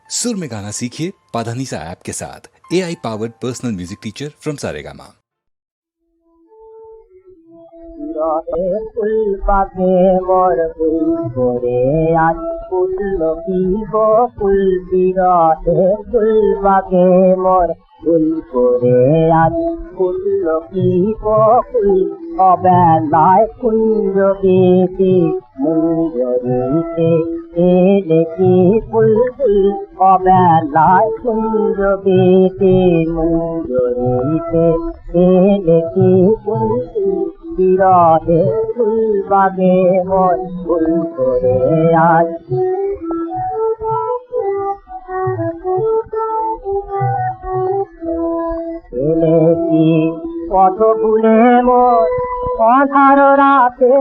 सुर में गाना सीखिए पाधानीसा ऐप के साथ। AI powered personal music teacher from Saregama. ফুল পাকে মোর ফুল করে আজ ফুল কি গো ফুল বিরহে ফুল পাকে মোর ফুল করে আজ ফুল কি গো ফুল অবেলায় কুঞ্জ গীতি মুঞ্জরিতে এলে কি ফুল ফুল অবেলায় কুঞ্জ গীতি মুঞ্জরিতে এলে কি ফুল ফুল বিরহে ফুল বাগে মোর ফুল করে আজ এলে কি কত ভুলে মোর অধার রাতে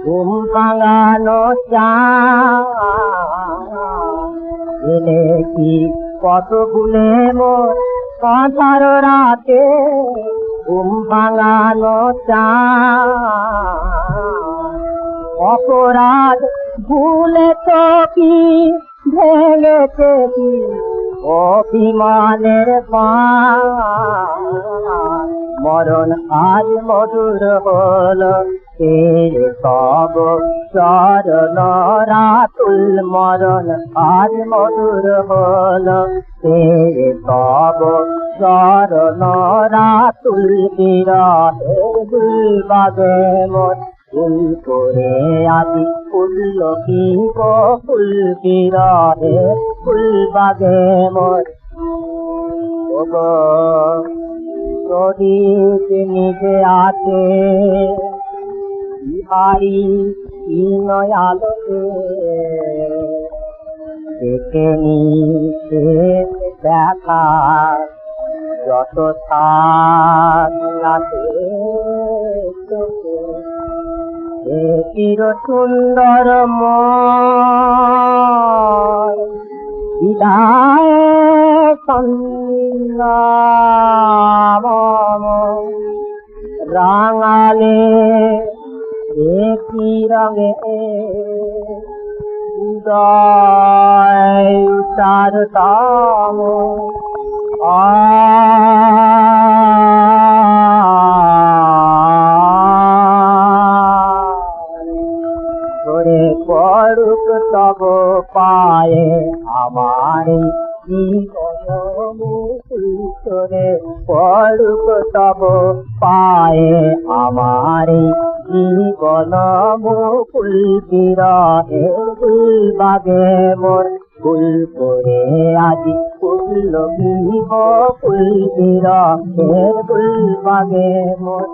ঘুম ভাঙানো চা এলে কি কত ভুলে মোর অধার রাতে ঘুম ভাঙানো চা অপরাধ ভুলে তো কি ভেঙেছে কি অভিমানের পা মরণ আজ মধুর হল সব চরণ রাতুল মরণ আজ মধুর হল সব চরণ রাতুল বিরহে ফুল বাগে মোর ফুল করে আজি ফুল কি গো ফুল বিরহে ফুল বাগে মোর প্রদীপ নিজে আছে বিহারি নয়ালোকে দেখে নিতে দেখা যত থাকে চির সুন্দর বিদায় রাঙালে একই রঙে উদয় তার তাম করে পড়ুক তব পায়ে আমার জীবনে পড়ুক তব পায়ে আমার জীবন মুকুল বিরহে ফুল বাগে মোর ফুল করে আজি ফুল কি গো ফুল বিরহে ফুল বাগে মোর।